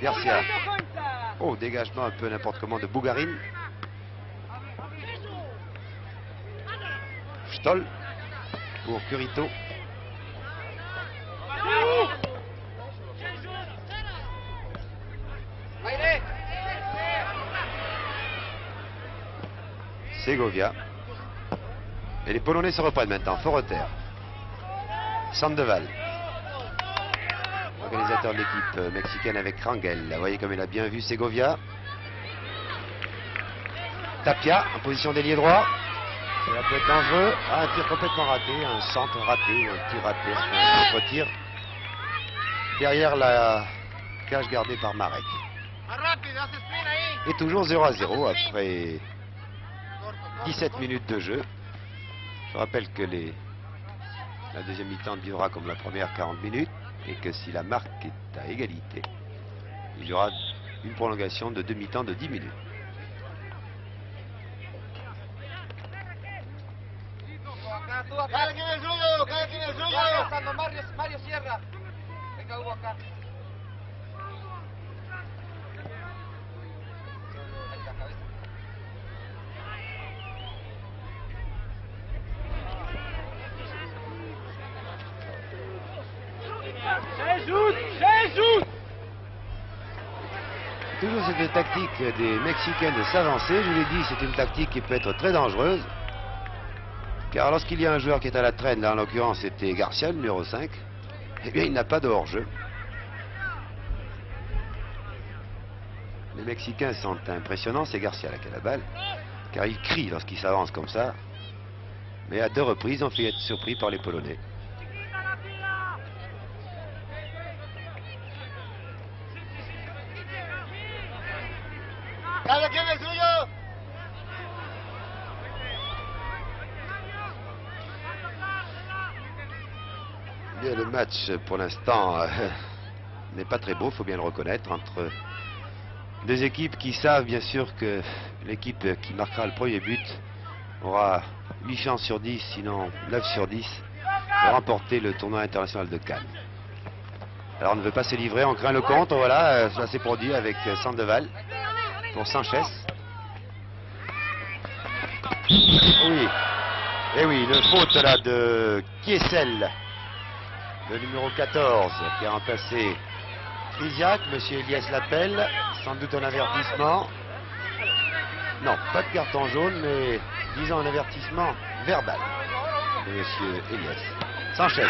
Garcia. Oh, dégagement un peu n'importe comment de Bougarine. Stoll pour Curito. Segovia. Et les Polonais se reprennent maintenant. Foreter. Sandoval. Organisateur de l'équipe mexicaine avec Rangel. Vous voyez comme il a bien vu Segovia. Tapia en position d'ailier droit. Ça peut être dangereux. Ah, un tir complètement raté. Un centre raté. Un tir raté. Un contre-tir. Derrière la cage gardée par Marek. Et toujours 0-0 après 17 minutes de jeu. Je rappelle que la deuxième mi-temps durera comme la première 40 minutes et que si la marque est à égalité, il y aura une prolongation de demi-temps de 10 minutes. Toujours cette tactique des Mexicains de s'avancer. Je vous l'ai dit, c'est une tactique qui peut être très dangereuse. Car lorsqu'il y a un joueur qui est à la traîne, là en l'occurrence c'était Garcia, le numéro 5, eh bien il n'a pas de hors-jeu. Les Mexicains sont impressionnants, c'est Garcia là qui a la balle, car il crie lorsqu'il s'avance comme ça. Mais à 2 reprises, on fait être surpris par les Polonais. Bien, le match pour l'instant n'est pas très beau, il faut bien le reconnaître, entre deux équipes qui savent bien sûr que l'équipe qui marquera le premier but aura 8 chances sur 10, sinon 9 sur 10, de remporter le tournoi international de Cannes. Alors on ne veut pas se livrer, on craint le contre, voilà, ça s'est produit avec Sandoval pour Sanchez. Oui, et oui, une faute là de Kiesel, le numéro 14, qui a remplacé Frisiak. Monsieur Elias l'appelle, sans doute un avertissement. Non, pas de carton jaune, mais disons un avertissement verbal de monsieur Elias. Sanchez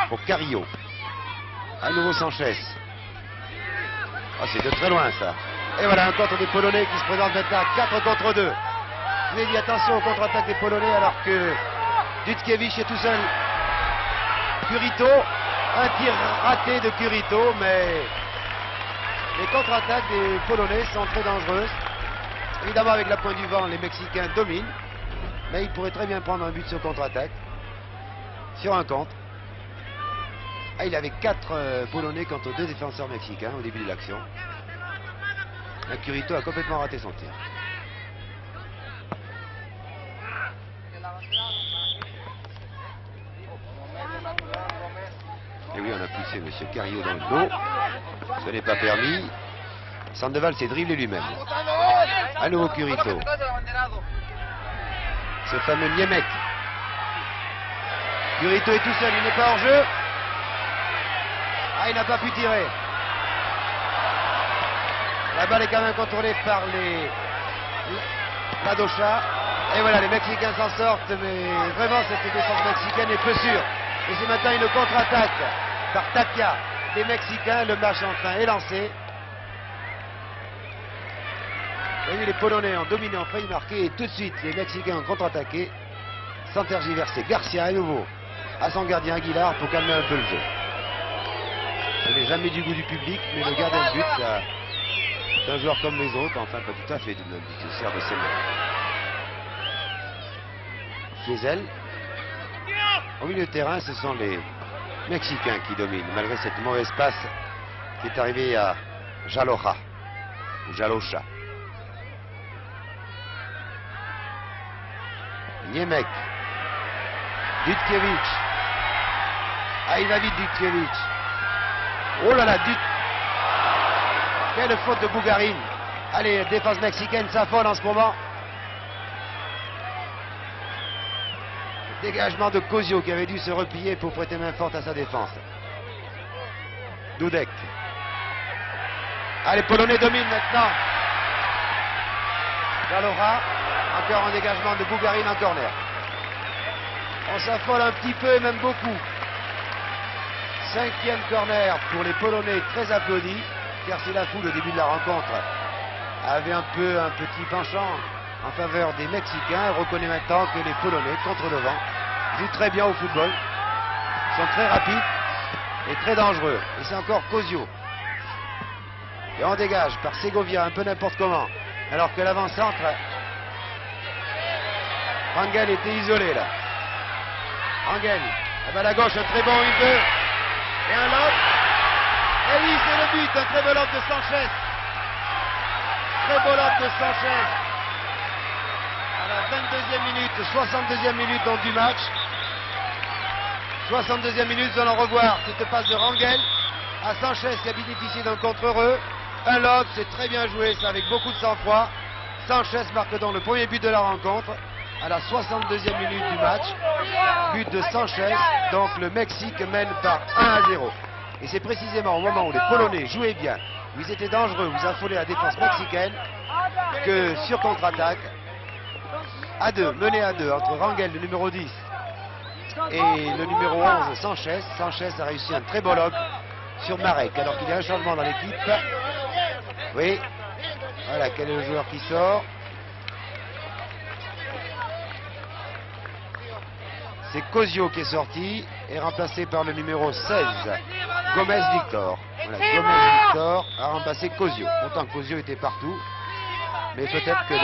pour Carrillo. À nouveau Sanchez. Ah, c'est de très loin ça. Et voilà un contre des Polonais qui se présente maintenant à 4 contre 2. Je vous ai dit attention au contre-attaque des Polonais alors que Dutkiewicz est tout seul. Curito, un tir raté de Curito, mais les contre-attaques des Polonais sont très dangereuses. Évidemment avec la pointe du vent, les Mexicains dominent, mais ils pourraient très bien prendre un but sur contre-attaque, sur un contre. Ah, il avait 4 Polonais contre 2 défenseurs mexicains au début de l'action. Curito a complètement raté son tir. Et oui, on a poussé M. Carrillo dans le dos. Ce n'est pas permis. Sandoval s'est dribblé lui-même. À nouveau Curito. Ce fameux Niemek. Curito est tout seul, il n'est pas hors jeu. Ah, il n'a pas pu tirer. La balle est quand même contrôlée par la Docha. Et voilà, les Mexicains s'en sortent, mais vraiment cette défense mexicaine est peu sûre. Et c'est maintenant une contre-attaque par Tapia des Mexicains. Le match enfin est lancé. Vous voyez, les Polonais ont dominé, ont failli marquer, et tout de suite les Mexicains ont contre-attaqué sans tergiverser. Garcia à nouveau à son gardien Aguilar pour calmer un peu le jeu. Ce n'est jamais du goût du public, mais le gardien de but, c'est un joueur comme les autres, enfin pas tout à fait, il se sert de ses mains. Kiesel. Au milieu de terrain, ce sont les Mexicains qui dominent, malgré cette mauvaise passe qui est arrivée à Jaloja, ou Jalocha. Niemek. Dutkiewicz. Ah, il va vite, Dutkiewicz. Oh là là, Quelle faute de Bougarine. Allez, défense mexicaine s'affole en ce moment. Dégagement de Cosio qui avait dû se replier pour prêter main forte à sa défense. Dudek. Allez, Polonais domine maintenant. Galora. Encore un dégagement de Bougarine en corner. On s'affole un petit peu et même beaucoup. 5e corner pour les Polonais, très applaudi, car si la foule au début de la rencontre avait un petit penchant en faveur des Mexicains, elle reconnaît maintenant que les Polonais, contre le vent, jouent très bien au football, sont très rapides et très dangereux. Et c'est encore Cosio. Et on dégage par Segovia un peu n'importe comment, alors que l'avant-centre, Rangel était isolé là. Rangel, la balle à gauche, un très bon 1-2. Et un lob. Et oui, c'est le but, un très beau lob de Sanchez. Très beau lob de Sanchez. À la 22e minute, 62e minute donc du match. 62e minute, nous allons revoir cette passe de Rangel à Sanchez qui a bénéficié d'un contre-heureux. Un lob, c'est très bien joué, ça avec beaucoup de sang-froid. Sanchez marque donc le premier but de la rencontre à la 62e minute du match. But de Sanchez, donc le Mexique mène par 1-0. Et c'est précisément au moment où les Polonais jouaient bien, où ils étaient dangereux, où ils affolaient la défense mexicaine, que sur contre-attaque, à 2, mené à 2 entre Rangel, le numéro 10, et le numéro 11, Sanchez. Sanchez a réussi un très beau lob sur Marek, alors qu'il y a un changement dans l'équipe. Oui, voilà, quel est le joueur qui sort? C'est Cosio qui est sorti et remplacé par le numéro 16, Gomez Victor. Voilà, Gomez Victor a remplacé Cosio. Pourtant Cosio était partout, mais peut-être que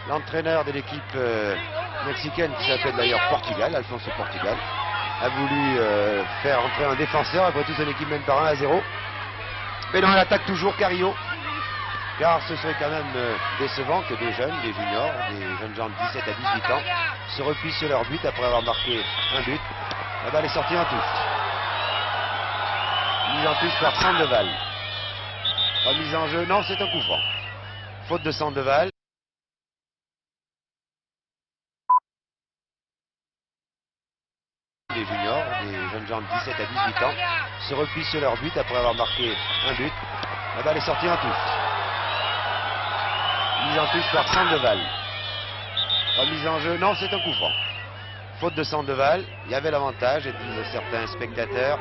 l'entraîneur de l'équipe mexicaine, qui s'appelle d'ailleurs Portugal, Alfonso Portugal, a voulu faire entrer un défenseur. Après tout, son équipe mène par 1-0. Mais non, elle attaque toujours Carrillo. Car ce serait quand même décevant que des jeunes, des juniors, des jeunes gens de 17 à 18 ans se replient sur leur but après avoir marqué un but. La balle est sortie en touche. Mise en touche par Sandoval. Remise en jeu, non, c'est un coup franc. Faute de Sandoval. Des juniors, des jeunes gens de 17 à 18 ans se replient sur leur but après avoir marqué un but. La balle est sortie en touche. Mise en touche par Sandoval. Remise en jeu, non, c'est un coup franc. Faute de Sandoval, il y avait l'avantage, disent certains spectateurs.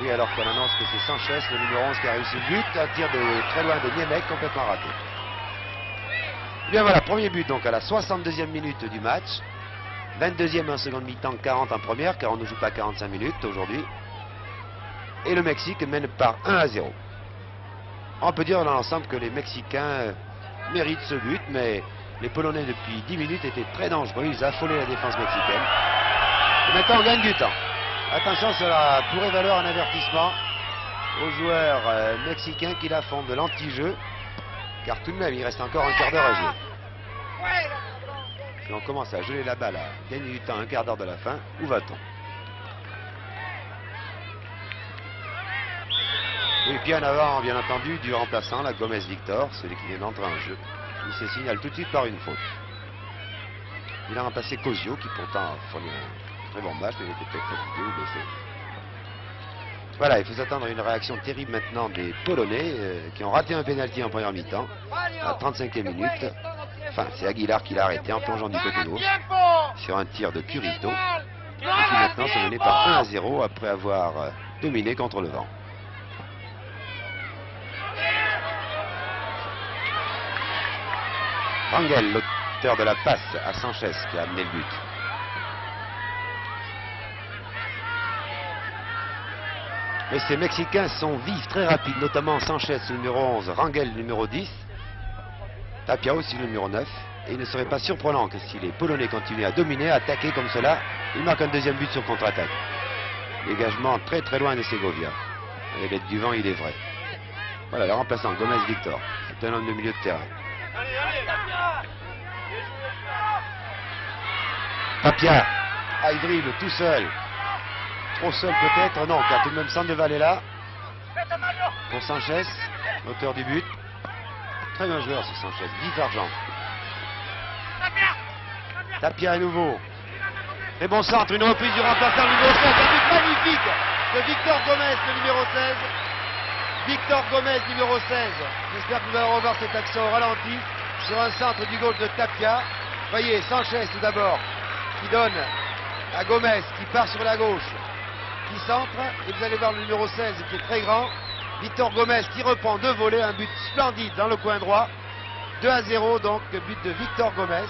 Oui, alors qu'on annonce que c'est Sanchez, le numéro 11, qui a réussi le but. Un tir de très loin de Niemek, complètement raté. Bien voilà, premier but donc à la 62e minute du match. 22e en seconde mi-temps, 40 en première, car on ne joue pas 45 minutes aujourd'hui. Et le Mexique mène par 1-0. On peut dire dans l'ensemble que les Mexicains méritent ce but, mais les Polonais depuis 10 minutes étaient très dangereux, ils affolaient la défense mexicaine. Et maintenant on gagne du temps. Attention, cela pourrait valoir un avertissement aux joueurs mexicains qui la font de l'anti-jeu, car tout de même il reste encore un quart d'heure à jouer. Et on commence à geler la balle, à gagner du temps un quart d'heure de la fin. Où va-t-on? Et puis en avant, bien entendu, du remplaçant, la Gomez Victor, celui qui vient d'entrer en jeu. Il se signale tout de suite par une faute. Il a remplacé Cosio, qui pourtant a fourni un très bon match, mais il était peut-être fatigué ou blessé. Voilà, il faut s'attendre à une réaction terrible maintenant des Polonais, qui ont raté un pénalty en première mi-temps, à 35e minute. Enfin, c'est Aguilar qui l'a arrêté en plongeant du côté gauche, sur un tir de Purito, et qui maintenant sont menés par 1-0 après avoir dominé contre le vent. Rangel, l'auteur de la passe à Sanchez, qui a amené le but. Mais ces Mexicains sont vifs, très rapides, notamment Sanchez, le numéro 11, Rangel, le numéro 10, Tapia aussi, le numéro 9. Et il ne serait pas surprenant que si les Polonais continuent à dominer, à attaquer comme cela, ils marquent un deuxième but sur contre-attaque. Dégagement très très loin de Segovia. Avec l'aide du vent, il est vrai. Voilà, le remplaçant, Gomez Victor. C'est un homme de milieu de terrain. Tapia, il dribble tout seul. Trop seul peut-être, non, car tout de même Sandoval est là. pour Sanchez, l'auteur du but. Très bon joueur ce Sanchez, 10 argent. Tapia à nouveau. Très bon centre, une reprise du remplaçant numéro 16, un but magnifique de Victor Gomez, le numéro 16. Victor Gomez, numéro 16. J'espère que nous allons revoir cette action au ralenti sur un centre du gauche de Tapia. Voyez, Sanchez tout d'abord, qui donne à Gomez, qui part sur la gauche, qui centre, et vous allez voir le numéro 16 qui est très grand. Victor Gomez qui reprend deux volets, un but splendide dans le coin droit. 2-0 donc, but de Victor Gomez.